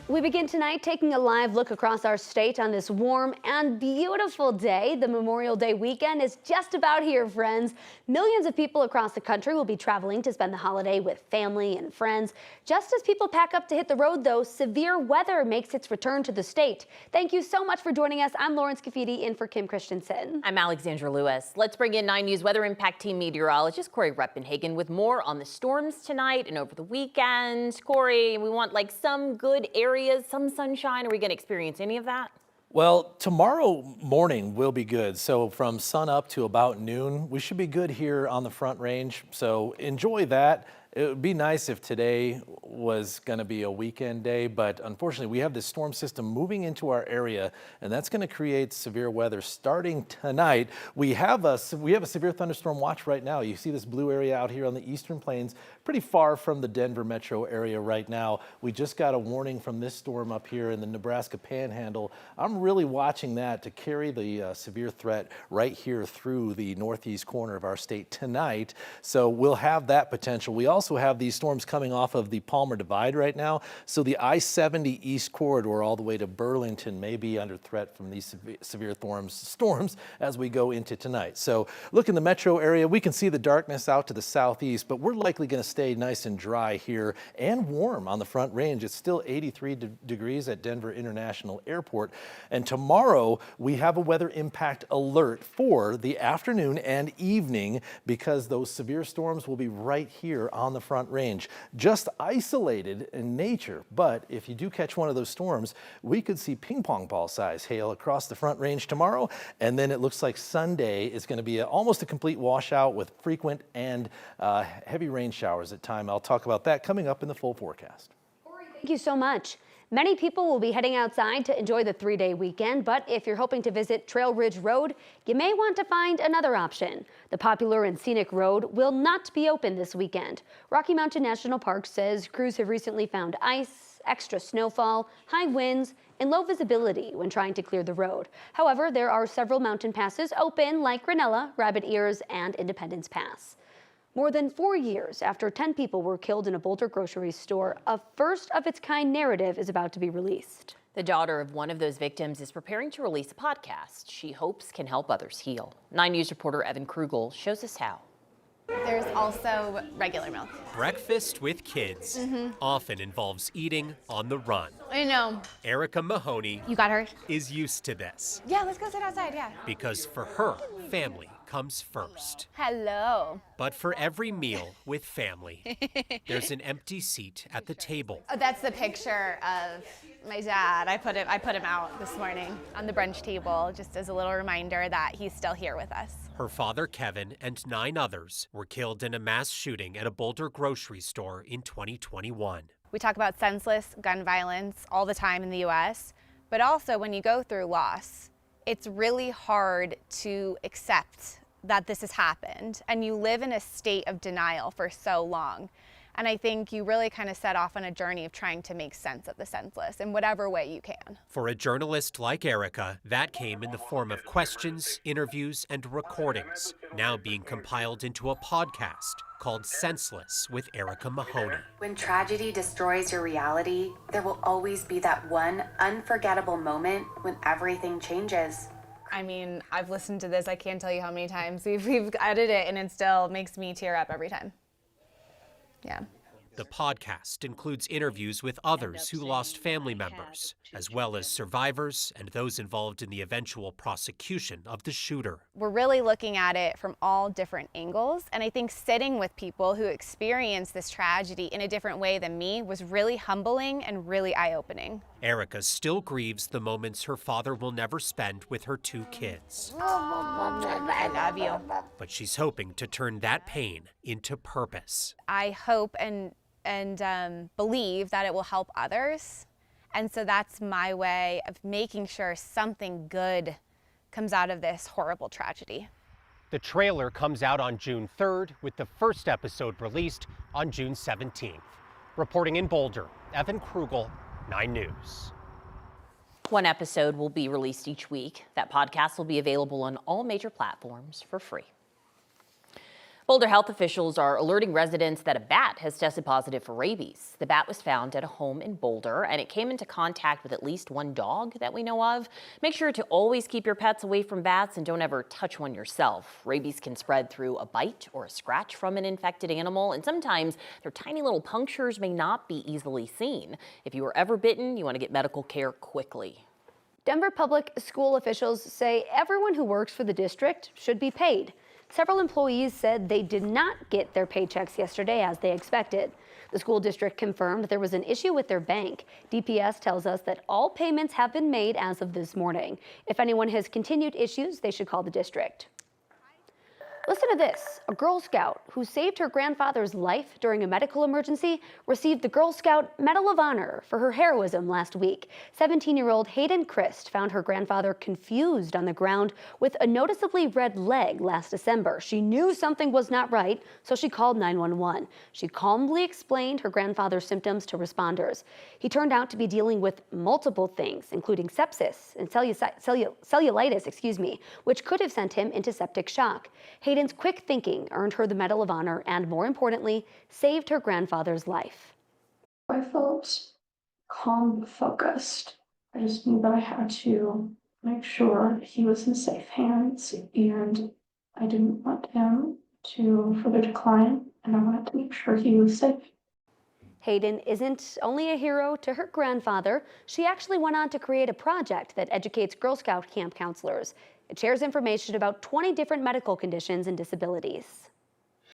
We begin tonight taking a live look across our state on this warm and beautiful day. The Memorial Day weekend is just about here, friends. Millions of people across the country will be traveling to spend the holiday with family and friends. Just as people pack up to hit the road, though, severe weather makes its return to the state. Thank you so much for joining us. I'm Lauren Scafidi in for Kim Christensen. I'm Alexandra Lewis. Let's bring in 9 News Weather Impact Team meteorologist Corey Reppenhagen with more on the storms tonight and over the weekend. Corey, we want some good areas, some sunshine. Are we going to experience any of that? Well, tomorrow morning will be good. So from sun up to about noon, we should be good here on the Front Range. So enjoy that. It would be nice if today was going to be a weekend day, but unfortunately we have this storm system moving into our area, and that's going to create severe weather starting tonight. We have a severe thunderstorm watch right now. You see this blue area out here on the eastern plains, pretty far from the Denver metro area right now. We just got a warning from this storm up here in the Nebraska Panhandle. I'm really watching that to carry the severe threat right here through the northeast corner of our state tonight. So we'll have that potential. We also have these storms coming off of the Palmer Divide right now. So the I-70 East corridor all the way to Burlington may be under threat from these severe storms as we go into tonight. So look in the metro area, we can see the darkness out to the southeast, but we're likely going to stay nice and dry here and warm on the Front Range. It's still 83 degrees at Denver International Airport. And tomorrow we have a weather impact alert for the afternoon and evening because those severe storms will be right here on the Front Range, just isolated in nature. But if you do catch one of those storms, we could see ping pong ball size hail across the Front Range tomorrow. And then it looks like Sunday is going to be almost a complete washout with frequent and heavy rain showers at time. I'll talk about that coming up in the full forecast. Thank you so much. Many people will be heading outside to enjoy the three-day weekend, but if you're hoping to visit Trail Ridge Road, you may want to find another option. The popular and scenic road will not be open this weekend. Rocky Mountain National Park says crews have recently found ice, extra snowfall, high winds, and low visibility when trying to clear the road. However, there are several mountain passes open like Granella, Rabbit Ears, and Independence Pass. More than 4 years after 10 people were killed in a Boulder grocery store, a first-of-its-kind narrative is about to be released. The daughter of one of those victims is preparing to release a podcast she hopes can help others heal. 9 News reporter Evan Krugel shows us how. There's also regular milk. Breakfast with kids often involves eating on the run. I know. Erica Mahoney You got her? is used to this Yeah, let's go sit outside, yeah. because for her, family comes first. Hello. But for every meal with family, there's an empty seat at the table. Oh, that's the picture of my dad. I put him out this morning on the brunch table just as a little reminder that he's still here with us. Her father, Kevin, and 9 others were killed in a mass shooting at a Boulder grocery store in 2021. We talk about senseless gun violence all the time in the U.S., but also when you go through loss, it's really hard to accept that this has happened, and you live in a state of denial for so long. And I think you really kind of set off on a journey of trying to make sense of the senseless in whatever way you can. For a journalist like Erica, that came in the form of questions, interviews, and recordings, now being compiled into a podcast called Senseless with Erica Mahoney. When tragedy destroys your reality, there will always be that one unforgettable moment when everything changes. I mean, I've listened to this, I can't tell you how many times we've edited it, and it still makes me tear up every time. Yeah. The podcast includes interviews with others who lost family members, as well as survivors and those involved in the eventual prosecution of the shooter. We're really looking at it from all different angles, and I think sitting with people who experienced this tragedy in a different way than me was really humbling and really eye-opening. Erica still grieves the moments her father will never spend with her 2 kids. I love you. But she's hoping to turn that pain into purpose. I hope and believe that it will help others. And so that's my way of making sure something good comes out of this horrible tragedy. The trailer comes out on June 3rd, with the first episode released on June 17th. Reporting in Boulder, Evan Krugel, 9 News. One episode will be released each week. That podcast will be available on all major platforms for free. Boulder health officials are alerting residents that a bat has tested positive for rabies. The bat was found at a home in Boulder, and it came into contact with at least one dog that we know of. Make sure to always keep your pets away from bats and don't ever touch one yourself. Rabies can spread through a bite or a scratch from an infected animal, and sometimes their tiny little punctures may not be easily seen. If you were ever bitten, you want to get medical care quickly. Denver public school officials say everyone who works for the district should be paid. Several employees said they did not get their paychecks yesterday as they expected. The school district confirmed there was an issue with their bank. DPS tells us that all payments have been made as of this morning. If anyone has continued issues, they should call the district. Listen to this. A Girl Scout who saved her grandfather's life during a medical emergency received the Girl Scout Medal of Honor for her heroism last week. 17-year-old Hayden Christ found her grandfather confused on the ground with a noticeably red leg last December. She knew something was not right, so she called 911. She calmly explained her grandfather's symptoms to responders. He turned out to be dealing with multiple things, including sepsis and cellulitis, which could have sent him into septic shock. Hayden's quick thinking earned her the Medal of Honor and, more importantly, saved her grandfather's life. I felt calm, focused. I just knew that I had to make sure he was in safe hands, and I didn't want him to further decline, and I wanted to make sure he was safe. Hayden isn't only a hero to her grandfather. She actually went on to create a project that educates Girl Scout camp counselors. It shares information about 20 different medical conditions and disabilities.